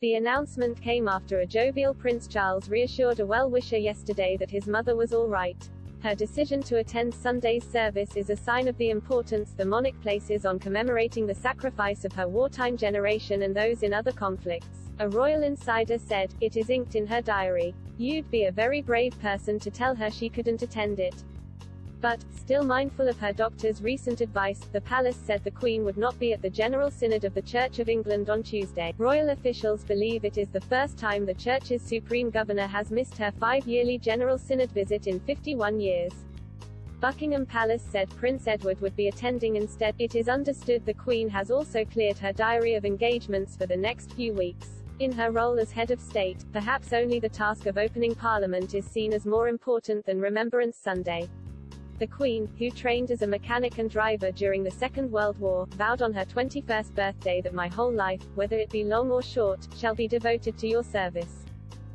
The announcement came after a jovial Prince Charles reassured a well-wisher yesterday that his mother was all right. Her decision to attend Sunday's service is a sign of the importance the monarch places on commemorating the sacrifice of her wartime generation and those in other conflicts. A royal insider said, "It is inked in her diary. You'd be a very brave person to tell her she couldn't attend it." But, still mindful of her doctor's recent advice, the palace said the Queen would not be at the General Synod of the Church of England on Tuesday. Royal officials believe it is the first time the Church's Supreme Governor has missed her 5-yearly General Synod visit in 51 years. Buckingham Palace said Prince Edward would be attending instead. It is understood the Queen has also cleared her diary of engagements for the next few weeks. In her role as head of state, perhaps only the task of opening Parliament is seen as more important than Remembrance Sunday. The Queen, who trained as a mechanic and driver during the Second World War, vowed on her 21st birthday that "My whole life, whether it be long or short, shall be devoted to your service."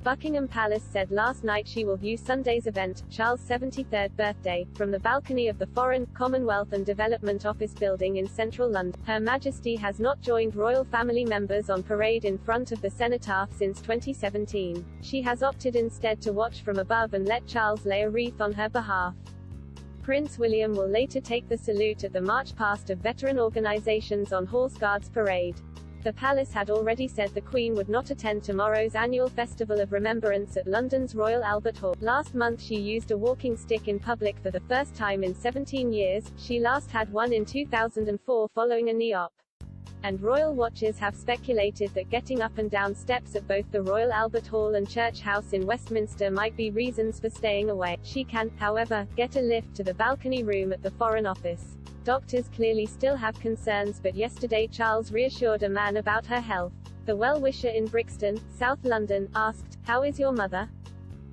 Buckingham Palace said last night she will view Sunday's event, Charles' 73rd birthday, from the balcony of the Foreign, Commonwealth and Development Office building in central London. Her Majesty has not joined royal family members on parade in front of the Cenotaph since 2017. She has opted instead to watch from above and let Charles lay a wreath on her behalf. Prince William will later take the salute at the March Past of Veteran Organisations on Horse Guards Parade. The palace had already said the Queen would not attend tomorrow's annual Festival of Remembrance at London's Royal Albert Hall. Last month she used a walking stick in public for the first time in 17 years, she last had one in 2004 following a knee op. And royal watchers have speculated that getting up and down steps at both the Royal Albert Hall and Church House in Westminster might be reasons for staying away. She can, however, get a lift to the balcony room at the Foreign Office. Doctors clearly still have concerns, but yesterday Charles reassured a man about her health. The well-wisher in Brixton, South London, asked, "How is your mother?"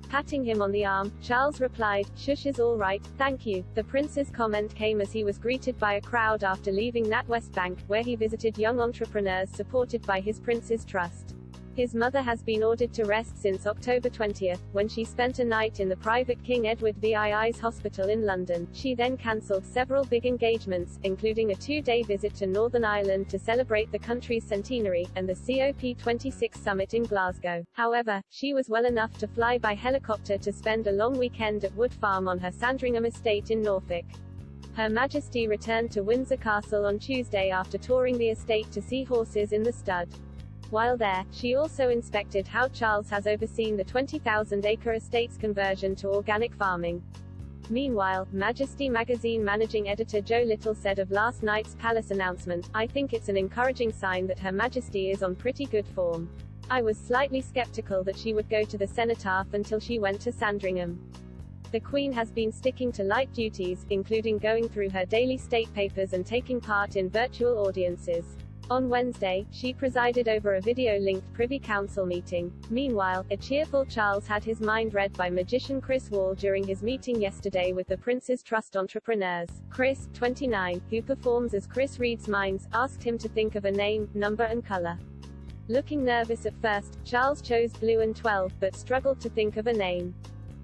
Patting him on the arm, Charles replied, "Shush is all right, thank you." The prince's comment came as he was greeted by a crowd after leaving NatWest Bank, where he visited young entrepreneurs supported by his Prince's Trust. His mother has been ordered to rest since October 20, when she spent a night in the private King Edward VII's hospital in London. She then cancelled several big engagements, including a 2-day visit to Northern Ireland to celebrate the country's centenary, and the COP26 summit in Glasgow. However, she was well enough to fly by helicopter to spend a long weekend at Wood Farm on her Sandringham estate in Norfolk. Her Majesty returned to Windsor Castle on Tuesday after touring the estate to see horses in the stud. While there, she also inspected how Charles has overseen the 20,000-acre estate's conversion to organic farming. Meanwhile, Majesty magazine managing editor Joe Little said of last night's palace announcement, "I think it's an encouraging sign that Her Majesty is on pretty good form. I was slightly skeptical that she would go to the Cenotaph until she went to Sandringham." The Queen has been sticking to light duties, including going through her daily state papers and taking part in virtual audiences. On Wednesday, she presided over a video-linked Privy Council meeting. Meanwhile, a cheerful Charles had his mind read by magician Chris Wall during his meeting yesterday with the Prince's Trust entrepreneurs. Chris, 29, who performs as Chris reads minds, asked him to think of a name, number and color. Looking nervous at first, Charles chose blue and 12, but struggled to think of a name.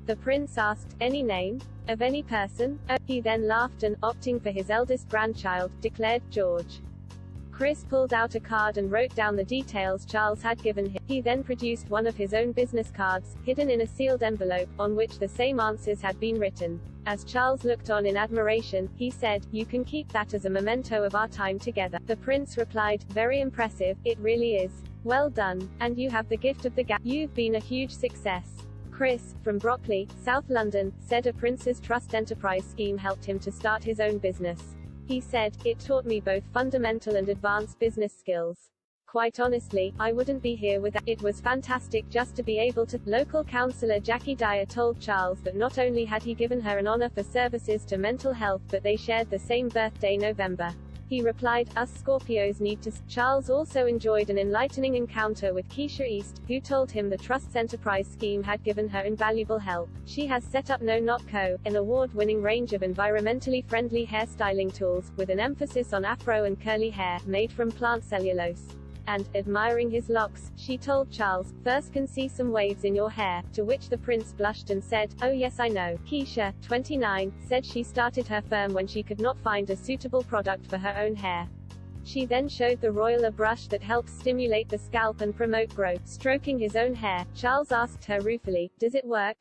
The prince asked, "Any name? Of any person?" He then laughed and, opting for his eldest grandchild, declared, "George." Chris pulled out a card and wrote down the details Charles had given him. He then produced one of his own business cards, hidden in a sealed envelope, on which the same answers had been written. As Charles looked on in admiration, he said, "You can keep that as a memento of our time together." The prince replied, "Very impressive, it really is. Well done. And you have the gift of the gab. You've been a huge success." Chris, from Brockley, South London, said a Prince's Trust enterprise scheme helped him to start his own business. He said, "It taught me both fundamental and advanced business skills. Quite honestly, I wouldn't be here without it. Was fantastic just to be able to." Local councillor Jackie Dyer told Charles that not only had he given her an honour for services to mental health but they shared the same birthday November. He replied, "Us Scorpios need to." Charles also enjoyed an enlightening encounter with Keisha East, who told him the Trust's enterprise scheme had given her invaluable help. She has set up No Not Co., an award-winning range of environmentally friendly hairstyling tools, with an emphasis on afro and curly hair, made from plant cellulose. And, admiring his locks, she told Charles, "First can see some waves in your hair," to which the prince blushed and said, "Oh yes I know." Keisha, 29, said she started her firm when she could not find a suitable product for her own hair. She then showed the royal a brush that helps stimulate the scalp and promote growth. Stroking his own hair, Charles asked her ruefully, "Does it work?"